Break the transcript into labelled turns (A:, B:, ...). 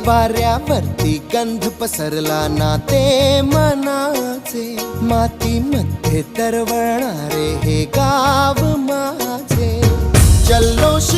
A: वाऱ्यावरती गंध पसरला ना ते मनाचे, मातीमध्ये तरवळणारे हे गाव माझे. जल्लोष